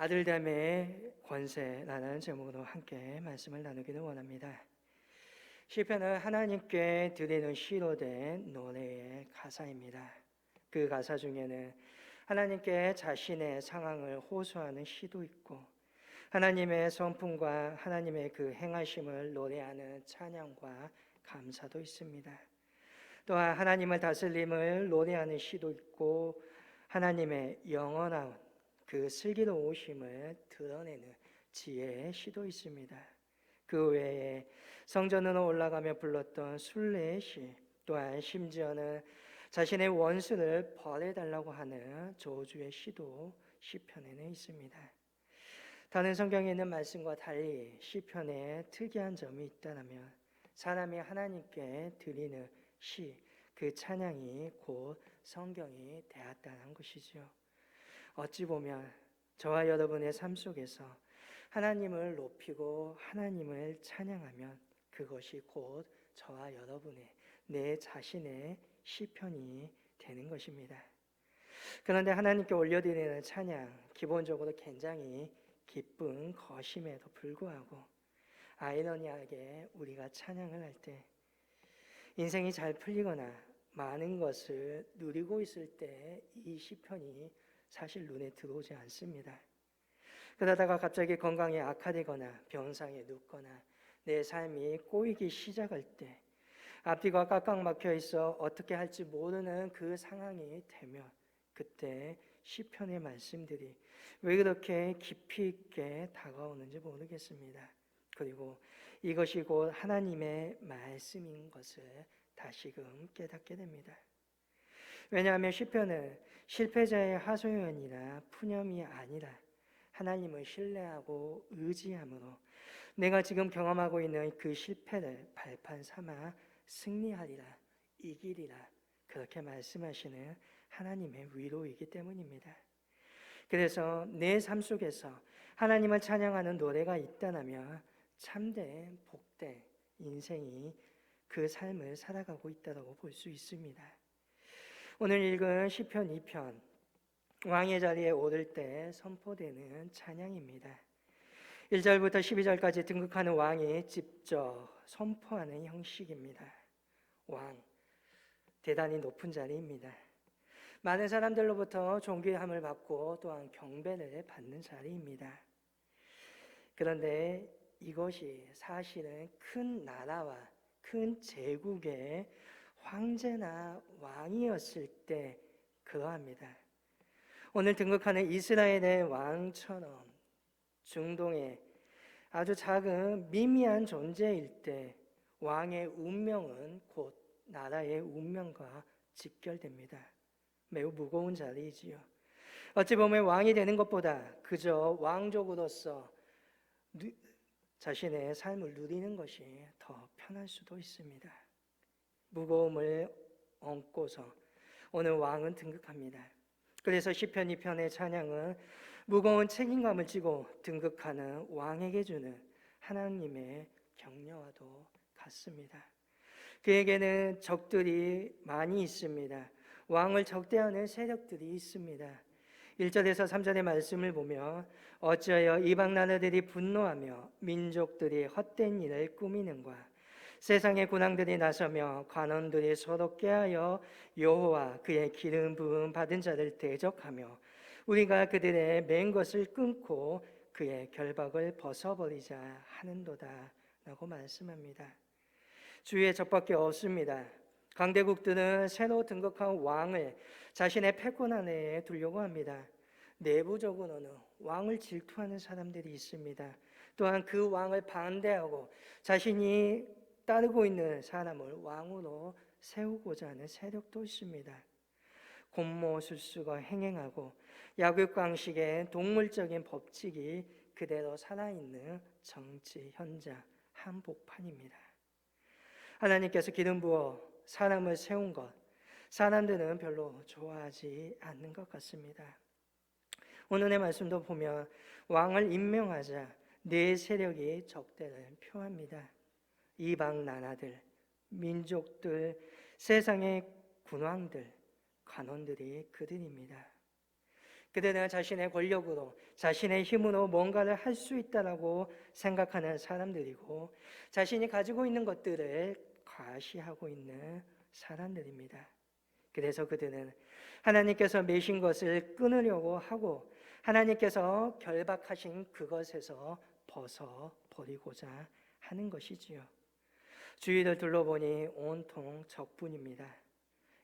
아들됨의 권세라는 제목으로 함께 말씀을 나누기를 원합니다. 시편은 하나님께 드리는 시로 된 노래의 가사입니다. 그 가사 중에는 하나님께 자신의 상황을 호소하는 시도 있고, 하나님의 성품과 하나님의 그 행하심을 노래하는 찬양과 감사도 있습니다. 또한 하나님을 다스림을 노래하는 시도 있고, 하나님의 영원한 그 슬기로우심을 드러내는 지혜의 시도 있습니다. 그 외에 성전으로 올라가며 불렀던 순례의 시, 또한 심지어는 자신의 원수를 벌해달라고 하는 저주의 시도 시편에는 있습니다. 다른 성경에 있는 말씀과 달리 시편에 특이한 점이 있다면 사람이 하나님께 드리는 시, 그 찬양이 곧 성경이 되었다는 것이죠. 어찌 보면 저와 여러분의 삶 속에서 하나님을 높이고 하나님을 찬양하면 그것이 곧 저와 여러분의 내 자신의 시편이 되는 것입니다. 그런데 하나님께 올려드리는 찬양, 기본적으로 굉장히 기쁜 것임에도 불구하고 아이러니하게 우리가 찬양을 할 때 인생이 잘 풀리거나 많은 것을 누리고 있을 때 이 시편이 사실 눈에 들어오지 않습니다. 그러다가 갑자기 건강이 악화되거나 병상에 눕거나 내 삶이 꼬이기 시작할 때, 앞뒤가 꽉꽉 막혀 있어 어떻게 할지 모르는 그 상황이 되면 그때 시편의 말씀들이 왜 그렇게 깊이 있게 다가오는지 모르겠습니다. 그리고 이것이 곧 하나님의 말씀인 것을 다시금 깨닫게 됩니다. 왜냐하면 시편은 실패자의 하소연이나 푸념이 아니라 하나님을 신뢰하고 의지함으로 내가 지금 경험하고 있는 그 실패를 발판 삼아 승리하리라, 이기리라, 그렇게 말씀하시는 하나님의 위로이기 때문입니다. 그래서 내 삶 속에서 하나님을 찬양하는 노래가 있다면 참된 복된 인생이 그 삶을 살아가고 있다고 볼 수 있습니다. 오늘 읽은 시편 2편, 왕의 자리에 오를 때 선포되는 찬양입니다. 1절부터 12절까지 등극하는 왕이 직접 선포하는 형식입니다. 왕, 대단히 높은 자리입니다. 많은 사람들로부터 존귀함을 받고 또한 경배를 받는 자리입니다. 그런데 이것이 사실은 큰 나라와 큰 제국의 황제나 왕이었을 때 그러합니다. 오늘 등극하는 이스라엘의 왕처럼 중동의 아주 작은 미미한 존재일 때 왕의 운명은 곧 나라의 운명과 직결됩니다. 매우 무거운 자리이지요. 어찌 보면 왕이 되는 것보다 그저 왕족으로서 자신의 삶을 누리는 것이 더 편할 수도 있습니다. 무거움을 얹고서 오늘 왕은 등극합니다. 그래서 시편 2편의 찬양은 무거운 책임감을 지고 등극하는 왕에게 주는 하나님의 격려와도 같습니다. 그에게는 적들이 많이 있습니다. 왕을 적대하는 세력들이 있습니다. 1절에서 3절의 말씀을 보면 어찌하여 이방 나라들이 분노하며 민족들이 헛된 일을 꾸미는가, 세상의 군왕들이 나서며 관원들이 서로 꾀하여 여호와 그의 기름 부음 받은 자를 대적하며 우리가 그들의 맨 것을 끊고 그의 결박을 벗어버리자 하는도다 라고 말씀합니다. 주위에 적밖에 없습니다. 강대국들은 새로 등극한 왕을 자신의 패권 안에 두려고 합니다. 내부적으로는 왕을 질투하는 사람들이 있습니다. 또한 그 왕을 반대하고 자신이 따르고 있는 사람을 왕으로 세우고자 하는 세력도 있습니다. 곤모술수가 행행하고 약육강식의 동물적인 법칙이 그대로 살아있는 정치 현장 한복판입니다. 하나님께서 기름 부어 사람을 세운 것, 사람들은 별로 좋아하지 않는 것 같습니다. 오늘의 말씀도 보면 왕을 임명하자 네 세력이 적대를 표합니다. 이방 나라들, 민족들, 세상의 군왕들, 관원들이 그들입니다. 그들은 자신의 권력으로, 자신의 힘으로 뭔가를 할 수 있다라고 생각하는 사람들이고, 자신이 가지고 있는 것들을 과시하고 있는 사람들입니다. 그래서 그들은 하나님께서 매신 것을 끊으려고 하고, 하나님께서 결박하신 그것에서 벗어버리고자 하는 것이지요. 주위를 둘러보니 온통 적뿐입니다.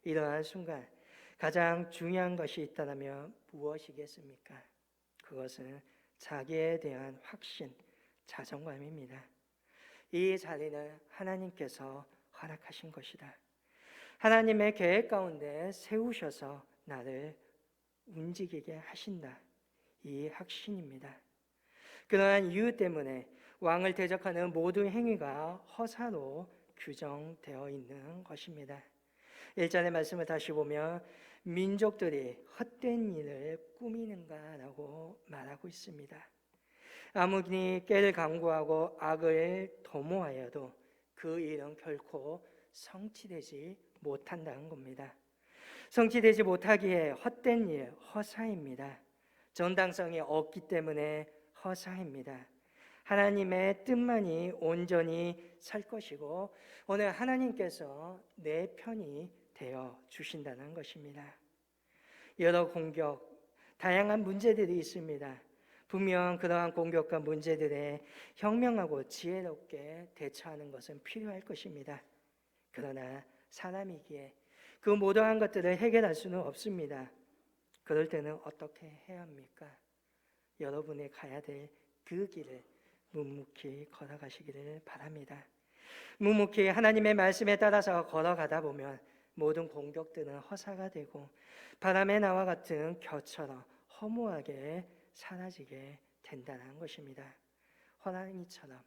이러한 순간 가장 중요한 것이 있다면 무엇이겠습니까? 그것은 자기에 대한 확신, 자존감입니다. 이 자리는 하나님께서 허락하신 것이다. 하나님의 계획 가운데 세우셔서 나를 움직이게 하신다. 이 확신입니다. 그러한 이유 때문에 왕을 대적하는 모든 행위가 허사로 규정되어 있는 것입니다. 1절의 말씀을 다시 보면 민족들이 헛된 일을 꾸미는가라고 말하고 있습니다. 아무리 깨를 강구하고 악을 도모하여도 그 일은 결코 성취되지 못한다는 겁니다. 성취되지 못하기에 헛된 일, 허사입니다. 정당성이 없기 때문에 허사입니다. 하나님의 뜻만이 온전히 살 것이고 오늘 하나님께서 내 편이 되어 주신다는 것입니다. 여러 공격, 다양한 문제들이 있습니다. 분명 그러한 공격과 문제들에 현명하고 지혜롭게 대처하는 것은 필요할 것입니다. 그러나 사람이기에 그 모든 것들을 해결할 수는 없습니다. 그럴 때는 어떻게 해야 합니까? 여러분이 가야 될 그 길을 묵묵히 걸어가시기를 바랍니다. 묵묵히 하나님의 말씀에 따라서 걸어가다 보면 모든 공격들은 허사가 되고 바람의 나와 같은 겨처럼 허무하게 사라지게 된다는 것입니다. 호랑이처럼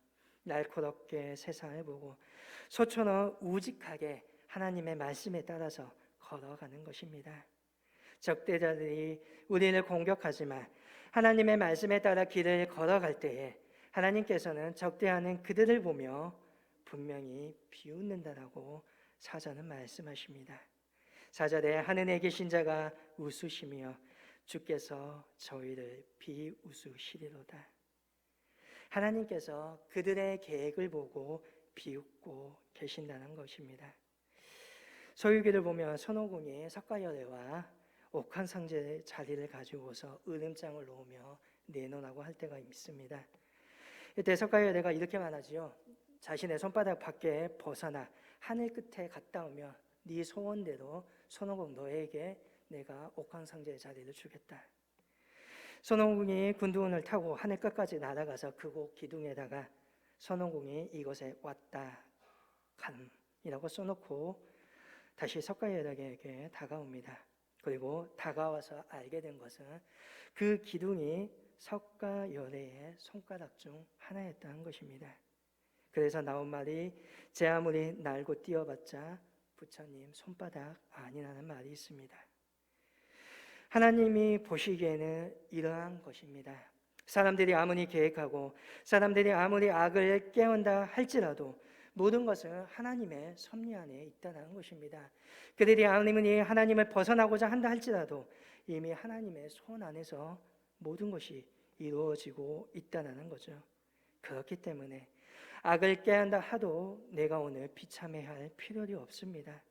날카롭게 세상을 보고 소처럼 우직하게 하나님의 말씀에 따라서 걸어가는 것입니다. 적대자들이 우리를 공격하지만 하나님의 말씀에 따라 길을 걸어갈 때에 하나님께서는 적대하는 그들을 보며 분명히 비웃는다라고 사전은 말씀하십니다. 4절에 하늘에 계신 자가 웃으시며 주께서 저희를 비웃으시리로다. 하나님께서 그들의 계획을 보고 비웃고 계신다는 것입니다. 소유기를 보면 손오공이 석가열애와 옥황상제 자리를 가지고서 으름장을 놓으며 내놓으라고 할 때가 있습니다. 이때 석가열애가 이렇게 말하지요. 자신의 손바닥 밖에 벗어나 하늘 끝에 갔다 오면 네 소원대로 손오공 너에게 내가 옥황상제의 자리를 주겠다. 손오공이 군두운을 타고 하늘 끝까지 날아가서 그곳 기둥에다가 손오공이 이곳에 왔다 감이라고 써놓고 다시 석가열애에게 다가옵니다. 그리고 다가와서 알게 된 것은 그 기둥이 석가열애의 손가락 중 하나였다는 것입니다. 그래서 나온 말이 제 아무리 날고 뛰어봤자 부처님 손바닥 아니라는 말이 있습니다. 하나님이 보시기에는 이러한 것입니다. 사람들이 아무리 계획하고 사람들이 아무리 악을 깨운다 할지라도 모든 것은 하나님의 섭리 안에 있다는 것입니다. 그들이 아무리 하나님을 벗어나고자 한다 할지라도 이미 하나님의 손 안에서 모든 것이 이루어지고 있다는 거죠. 그렇기 때문에 악을 깨한다 하도 내가 오늘 비참해야 할 필요가 없습니다.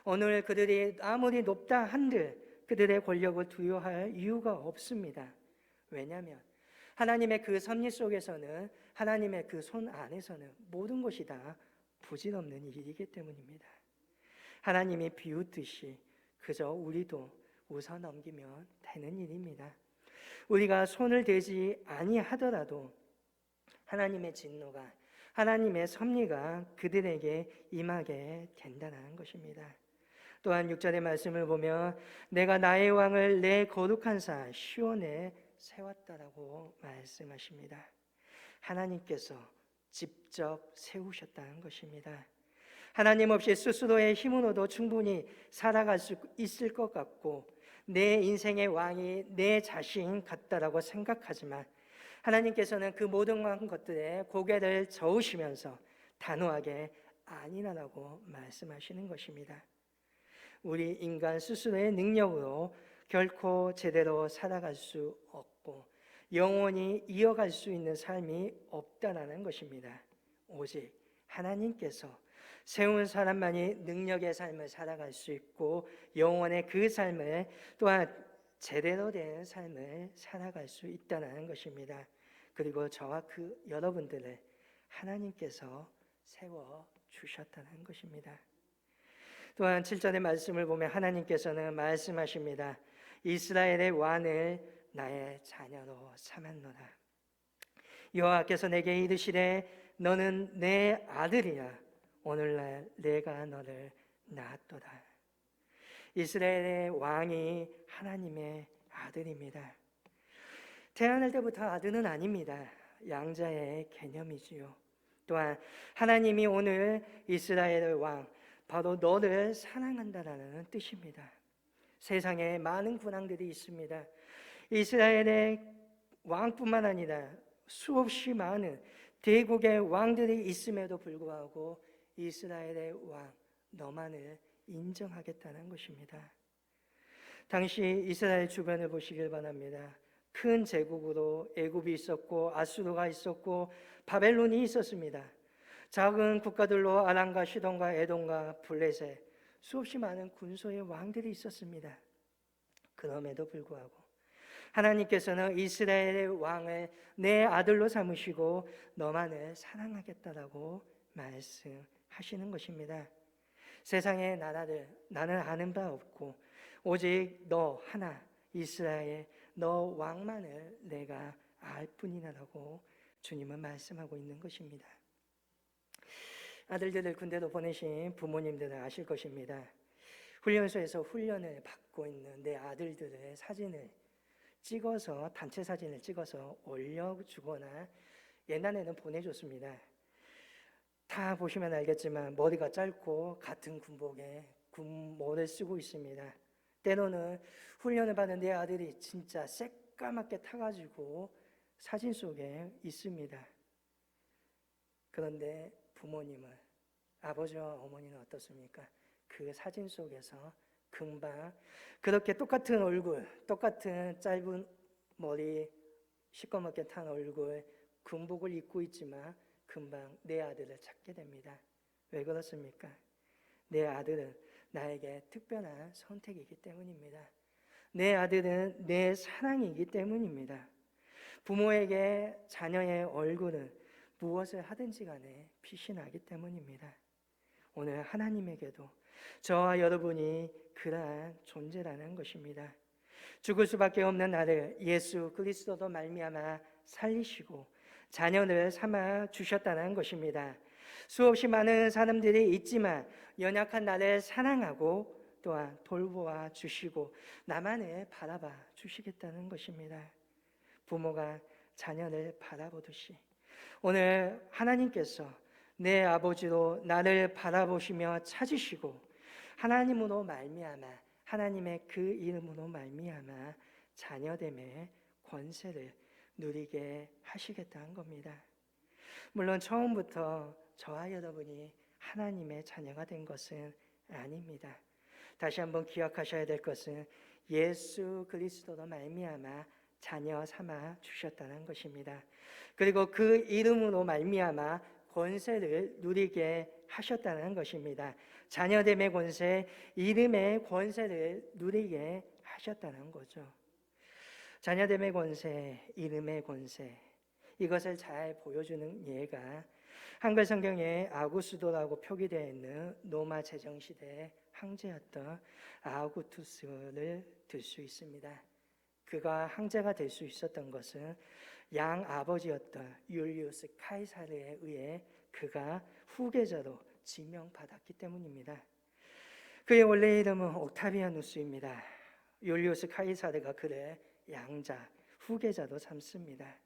오늘 그들이 아무리 높다 한들 그들의 권력을 두려워할 이유가 없습니다. 왜냐하면 하나님의 그 섭리 속에서는 하나님의 그 손 안에서는 모든 것이 다 부질없는 일이기 때문입니다. 하나님이 비웃듯이 그저 우리도 웃어 넘기면 되는 일입니다. 우리가 손을 대지 아니하더라도 하나님의 진노가 하나님의 섭리가 그들에게 임하게 된다는 것입니다. 또한 6절의 말씀을 보면 내가 나의 왕을 내 거룩한 산 시온에 세웠다라고 말씀하십니다. 하나님께서 직접 세우셨다는 것입니다. 하나님 없이 스스로의 힘으로도 충분히 살아갈 수 있을 것 같고 내 인생의 왕이 내 자신 같다라고 생각하지만 하나님께서는 그 모든 것들에 고개를 저으시면서 단호하게 아니라고 말씀하시는 것입니다. 우리 인간 스스로의 능력으로 결코 제대로 살아갈 수 없고 영원히 이어갈 수 있는 삶이 없다라는 것입니다. 오직 하나님께서 세운 사람만이 능력의 삶을 살아갈 수 있고 영원의 그 삶을 또한 제대로 된 삶을 살아갈 수 있다는 것입니다. 그리고 저와 그 여러분들을 하나님께서 세워 주셨다는 것입니다. 또한 7절의 말씀을 보면 하나님께서는 말씀하십니다. 이스라엘의 왕을 나의 자녀로 삼았노라. 여호와께서 내게 이르시되 너는 내 아들이야. 오늘날 내가 너를 낳았도다. 이스라엘의 왕이 하나님의 아들입니다. 태어날 때부터 아들은 아닙니다. 양자의 개념이지요. 또한 하나님이 오늘 이스라엘의 왕 바로 너를 사랑한다라는 뜻입니다. 세상에 많은 군왕들이 있습니다. 이스라엘의 왕뿐만 아니라 수없이 많은 대국의 왕들이 있음에도 불구하고 이스라엘의 왕 너만을 인정하겠다는 것입니다. 당시 이스라엘 주변을 보시길 바랍니다. 큰 제국으로 애굽이 있었고 아수르가 있었고 바벨론이 있었습니다. 작은 국가들로 아람과 시돈과 에돔과 블레셋 수없이 많은 군소의 왕들이 있었습니다. 그럼에도 불구하고 하나님께서는 이스라엘의 왕을 내 아들로 삼으시고 너만을 사랑하겠다라고 말씀하시는 것입니다. 세상의 나라를 나는 아는 바 없고 오직 너 하나 이스라엘 너 왕만을 내가 알 뿐이라고 주님은 말씀하고 있는 것입니다. 아들들을 군대로 보내신 부모님들은 아실 것입니다. 훈련소에서 훈련을 받고 있는 내 아들들의 사진을 찍어서 단체 사진을 찍어서 올려주거나 옛날에는 보내줬습니다. 다 보시면 알겠지만 머리가 짧고 같은 군복에 군모를 쓰고 있습니다. 때로는 훈련을 받은 내 아들이 진짜 새까맣게 타가지고 사진 속에 있습니다. 그런데 부모님은 아버지와 어머니는 어떻습니까? 그 사진 속에서 금방 그렇게 똑같은 얼굴, 똑같은 짧은 머리, 시꺼멓게 탄 얼굴, 군복을 입고 있지만 금방 내 아들을 찾게 됩니다. 왜 그렇습니까? 내 아들은 나에게 특별한 선택이기 때문입니다. 내 아들은 내 사랑이기 때문입니다. 부모에게 자녀의 얼굴은 무엇을 하든지 간에 빛이 나기 때문입니다. 오늘 하나님에게도 저와 여러분이 그러한 존재라는 것입니다. 죽을 수밖에 없는 나를 예수 그리스도로 말미암아 살리시고 자녀를 삼아 주셨다는 것입니다. 수없이 많은 사람들이 있지만 연약한 나를 사랑하고 또한 돌보아 주시고 나만을 바라봐 주시겠다는 것입니다. 부모가 자녀를 바라보듯이 오늘 하나님께서 내 아버지로 나를 바라보시며 찾으시고 하나님으로 말미암아 하나님의 그 이름으로 말미암아 자녀됨의 권세를 누리게 하시겠다는 겁니다. 물론 처음부터 저와 여러분이 하나님의 자녀가 된 것은 아닙니다. 다시 한번 기억하셔야 될 것은 예수 그리스도로 말미암아 자녀 삼아 주셨다는 것입니다. 그리고 그 이름으로 말미암아 권세를 누리게 하셨다는 것입니다. 자녀됨의 권세, 이름의 권세를 누리게 하셨다는 거죠. 자녀됨의 권세, 이름의 권세, 이것을 잘 보여주는 예가 한글 성경에 아구스도라고 표기되어 있는 로마 제정시대의 황제였던 아우구투스를 들 수 있습니다. 그가 황제가 될 수 있었던 것은 양 아버지였던 율리우스 카이사르에 의해 그가 후계자로 지명받았기 때문입니다. 그의 원래 이름은 옥타비아누스입니다. 율리우스 카이사르가 그를 양자, 후계자로 삼습니다.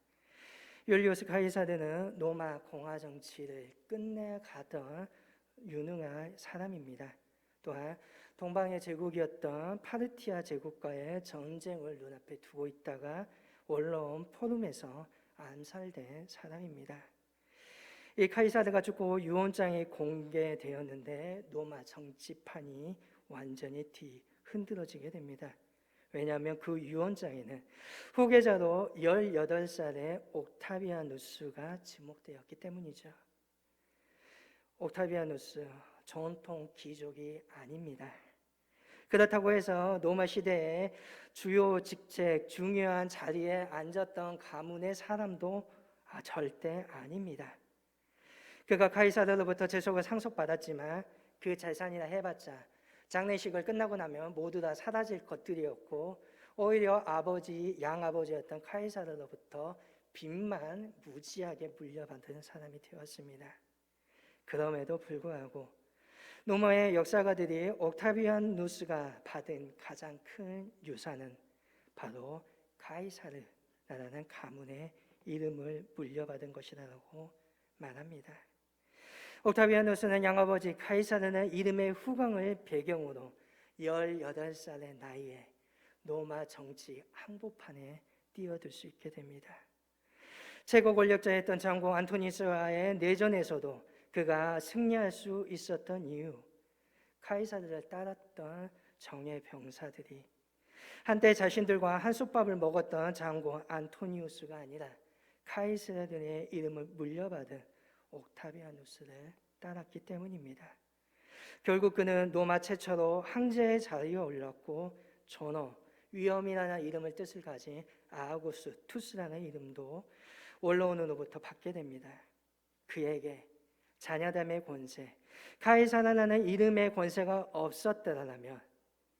율리우스 카이사르는 로마 공화 정치를 끝내가던 유능한 사람입니다. 또한 동방의 제국이었던 파르티아 제국과의 전쟁을 눈앞에 두고 있다가 올라온 포럼에서 암살된 사람입니다. 이 카이사르가 죽고 유언장이 공개되었는데 로마 정치판이 완전히 흔들어지게 됩니다. 왜냐하면 그 유언장에는 후계자로 18살의 옥타비아누스가 지목되었기 때문이죠. 옥타비아누스, 전통 귀족이 아닙니다. 그렇다고 해서 로마 시대의 주요 직책, 중요한 자리에 앉았던 가문의 사람도 절대 아닙니다. 그가 카이사르로부터 제속을 상속받았지만 그 재산이라 해봤자 장례식을 끝나고 나면 모두 다 사라질 것들이었고, 오히려 아버지, 양아버지였던 카이사르로부터 빚만 무지하게 물려받은 사람이 되었습니다. 그럼에도 불구하고 로마의 역사가들이 옥타비아누스가 받은 가장 큰 유산은 바로 카이사르라는 가문의 이름을 물려받은 것이라고 말합니다. 옥타비아누스는 양아버지 카이사르는 이름의 후광을 배경으로 18살의 나이에 로마 정치 한복판에 뛰어들 수 있게 됩니다. 최고 권력자였던 장군 안토니스와의 내전에서도 그가 승리할 수 있었던 이유, 카이사르를 따랐던 정예 병사들이 한때 자신들과 한솥밥을 먹었던 장군 안토니우스가 아니라 카이사르의 이름을 물려받은 옥타비아누스를 따랐기 때문입니다. 결국 그는 로마 최초로 황제의 자리에 올랐고, 존엄, 위엄이라는 이름을 뜻을 가진 아우구스투스라는 이름도 원로원으로부터 받게 됩니다. 그에게 자녀됨의 권세, 카이사르라는 이름의 권세가 없었더라면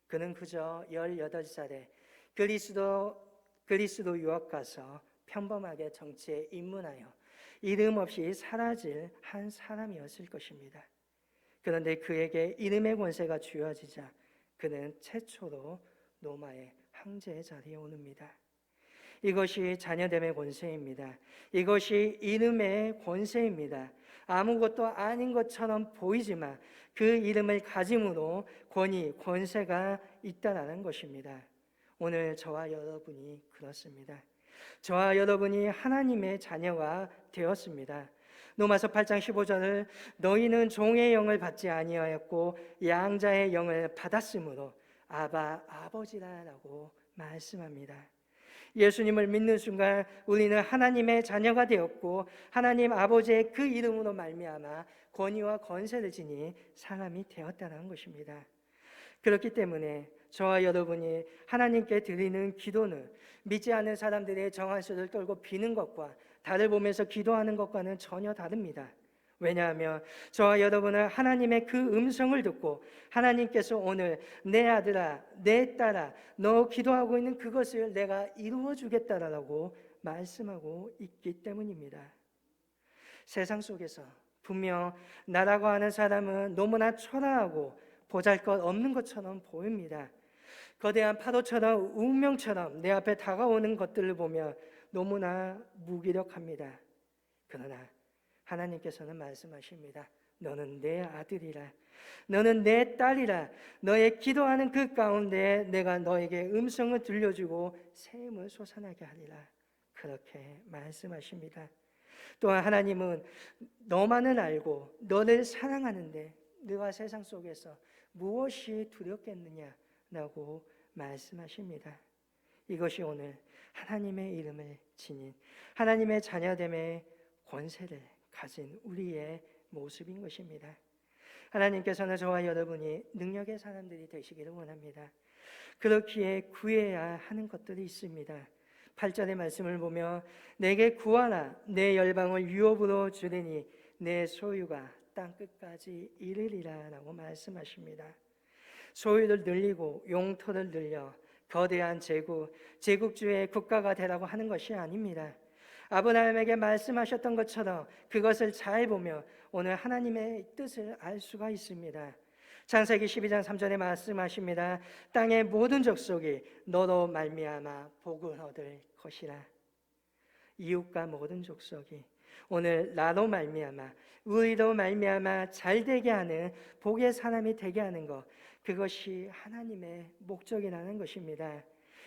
그는 그저 18살에 그리스도 유학 가서 평범하게 정치에 입문하여 이름 없이 사라질 한 사람이었을 것입니다. 그런데 그에게 이름의 권세가 주어지자 그는 최초로 로마의 황제의 자리에 오릅니다. 이것이 자녀됨의 권세입니다. 이것이 이름의 권세입니다. 아무것도 아닌 것처럼 보이지만 그 이름을 가짐으로 권위, 권세가 있다라는 것입니다. 오늘 저와 여러분이 그렇습니다. 저와 여러분이 하나님의 자녀가 되었습니다. 로마서 8장 15절을 너희는 종의 영을 받지 아니하였고 양자의 영을 받았으므로 아바 아버지라라고 말씀합니다. 예수님을 믿는 순간 우리는 하나님의 자녀가 되었고 하나님 아버지의 그 이름으로 말미암아 권위와 권세를 지닌 사람이 되었다는 것입니다. 그렇기 때문에 저와 여러분이 하나님께 드리는 기도는 믿지 않는 사람들의 정한수를 떨고 비는 것과 달을 보면서 기도하는 것과는 전혀 다릅니다. 왜냐하면 저와 여러분은 하나님의 그 음성을 듣고 하나님께서 오늘 내 아들아, 내 딸아, 너 기도하고 있는 그것을 내가 이루어 주겠다라고 말씀하고 있기 때문입니다. 세상 속에서 분명 나라고 하는 사람은 너무나 초라하고 보잘것없는 것처럼 보입니다. 거대한 파도처럼 운명처럼 내 앞에 다가오는 것들을 보면 너무나 무기력합니다. 그러나 하나님께서는 말씀하십니다. 너는 내 아들이라, 너는 내 딸이라. 너의 기도하는 그 가운데 내가 너에게 음성을 들려주고 샘을 솟아나게 하리라. 그렇게 말씀하십니다. 또한 하나님은 너만을 알고 너를 사랑하는데 너가 세상 속에서 무엇이 두렵겠느냐라고 말씀하십니다. 이것이 오늘 하나님의 이름을 지닌 하나님의 자녀됨의 권세를 가진 우리의 모습인 것입니다. 하나님께서는 저와 여러분이 능력의 사람들이 되시기를 원합니다. 그렇기에 구해야 하는 것들이 있습니다. 8절의 말씀을 보면 내게 구하라, 내 열방을 유업으로 주리니 내 소유가 땅끝까지 이르리라 라고 말씀하십니다. 소유를 늘리고 용토를 늘려 거대한 제국주의 국가가 되라고 하는 것이 아닙니다. 아브라함에게 말씀하셨던 것처럼 그것을 잘 보면 오늘 하나님의 뜻을 알 수가 있습니다. 창세기 12장 3절에 말씀하십니다. 땅의 모든 족속이 너로 말미암아 복을 얻을 것이라. 이웃과 모든 족속이 오늘 나로 말미암아 우리로 말미암아 잘되게 하는 복의 사람이 되게 하는 것, 그것이 하나님의 목적이라는 것입니다.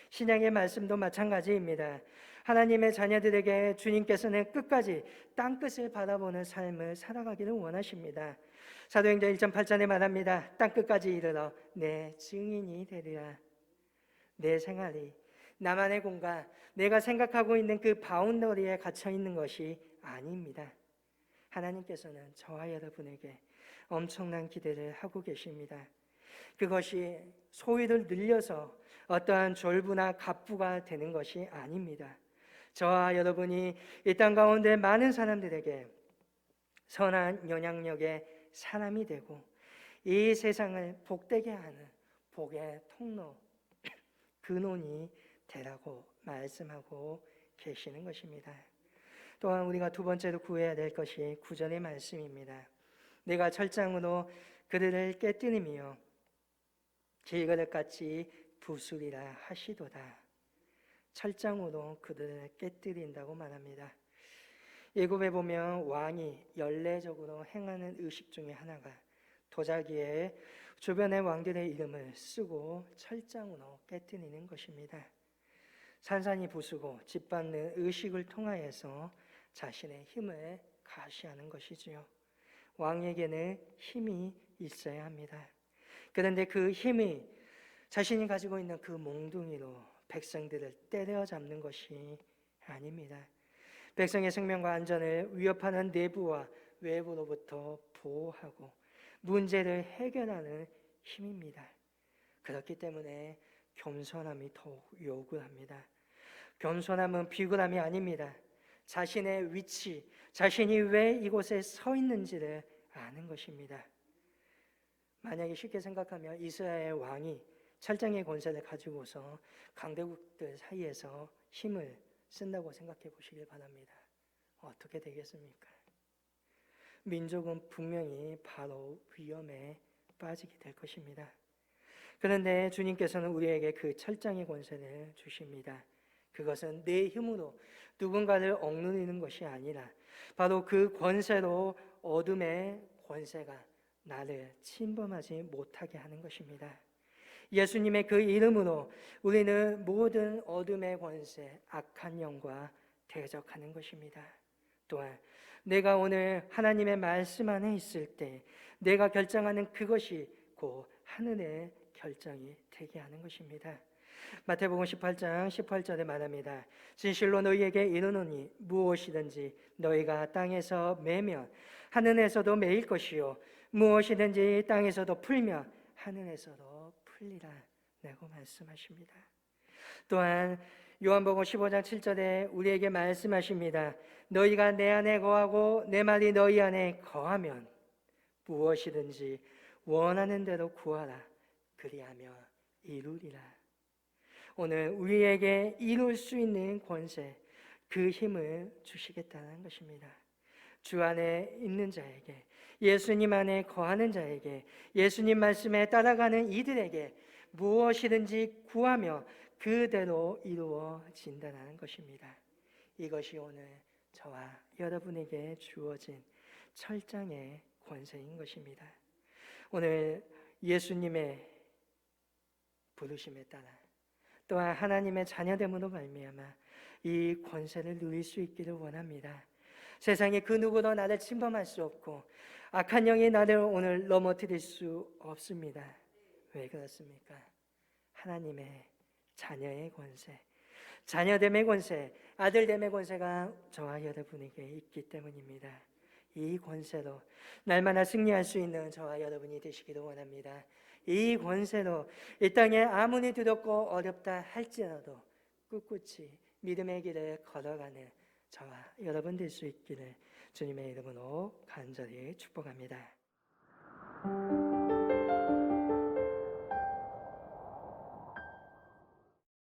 신약의 말씀도 마찬가지입니다. 하나님의 자녀들에게 주님께서는 끝까지 땅끝을 바라보는 삶을 살아가기를 원하십니다. 사도행전 1장 8절에 말합니다. 땅끝까지 이르러 내 증인이 되리라. 내 생활이 나만의 공간, 내가 생각하고 있는 그 바운더리에 갇혀 있는 것이 아닙니다. 하나님께서는 저와 여러분에게 엄청난 기대를 하고 계십니다. 그것이 소유를 늘려서 어떠한 졸부나 갑부가 되는 것이 아닙니다. 저와 여러분이 이 땅 가운데 많은 사람들에게 선한 영향력의 사람이 되고 이 세상을 복되게 하는 복의 통로, 근원이 되라고 말씀하고 계시는 것입니다. 또한 우리가 두 번째로 구해야 될 것이 9절의 말씀입니다. 내가 철장으로 그들을 깨뜨리며 길그릇같이 부수리라 하시도다. 철장으로 그들을 깨뜨린다고 말합니다. 예굽에 보면 왕이 연례적으로 행하는 의식 중에 하나가 도자기에 주변의 왕들의 이름을 쓰고 철장으로 깨뜨리는 것입니다. 산산이 부수고 짓밟는 의식을 통하여서 자신의 힘을 가시하는 것이지요. 왕에게는 힘이 있어야 합니다. 그런데 그 힘이 자신이 가지고 있는 그 몽둥이로 백성들을 때려잡는 것이 아닙니다. 백성의 생명과 안전을 위협하는 내부와 외부로부터 보호하고 문제를 해결하는 힘입니다. 그렇기 때문에 겸손함이 더욱 요구합니다. 겸손함은 비굴함이 아닙니다. 자신의 위치, 자신이 왜 이곳에 서 있는지를 아는 것입니다. 만약에 쉽게 생각하면 이스라엘 왕이 철장의 권세를 가지고서 강대국들 사이에서 힘을 쓴다고 생각해 보시길 바랍니다. 어떻게 되겠습니까? 민족은 분명히 바로 위험에 빠지게 될 것입니다. 그런데 주님께서는 우리에게 그 철장의 권세를 주십니다. 그것은 내 힘으로 누군가를 억누르는 것이 아니라 바로 그 권세로 어둠의 권세가 나를 침범하지 못하게 하는 것입니다. 예수님의 그 이름으로 우리는 모든 어둠의 권세, 악한 영과 대적하는 것입니다. 또한 내가 오늘 하나님의 말씀 안에 있을 때 내가 결정하는 그것이 곧 하늘의 결정이 되게 하는 것입니다. 마태복음 18장 18절에 말합니다. 진실로 너희에게 이르노니 무엇이든지 너희가 땅에서 매면 하늘에서도 매일 것이요 무엇이든지 땅에서도 풀면 하늘에서도 풀리라 라고 말씀하십니다. 또한 요한복음 15장 7절에 우리에게 말씀하십니다. 너희가 내 안에 거하고 내 말이 너희 안에 거하면 무엇이든지 원하는 대로 구하라 그리하며 이루리라. 오늘 우리에게 이룰 수 있는 권세, 그 힘을 주시겠다는 것입니다. 주 안에 있는 자에게, 예수님 안에 거하는 자에게, 예수님 말씀에 따라가는 이들에게 무엇이든지 구하며 그대로 이루어진다는 것입니다. 이것이 오늘 저와 여러분에게 주어진 철장의 권세인 것입니다. 오늘 예수님의 부르심에 따라 또한 하나님의 자녀됨으로 말미암아 이 권세를 누릴 수 있기를 원합니다. 세상에 그 누구도 나를 침범할 수 없고 악한 영이 나를 오늘 넘어뜨릴 수 없습니다. 왜 그렇습니까? 하나님의 자녀의 권세, 자녀됨의 권세, 아들됨의 권세가 저와 여러분에게 있기 때문입니다. 이 권세로 날마다 승리할 수 있는 저와 여러분이 되시기를 원합니다. 이 권세로 이 땅에 아무리 두렵고 어렵다 할지라도 꿋꿋이 믿음의 길을 걸어가는 저와 여러분 될 수 있기를 주님의 이름으로 간절히 축복합니다.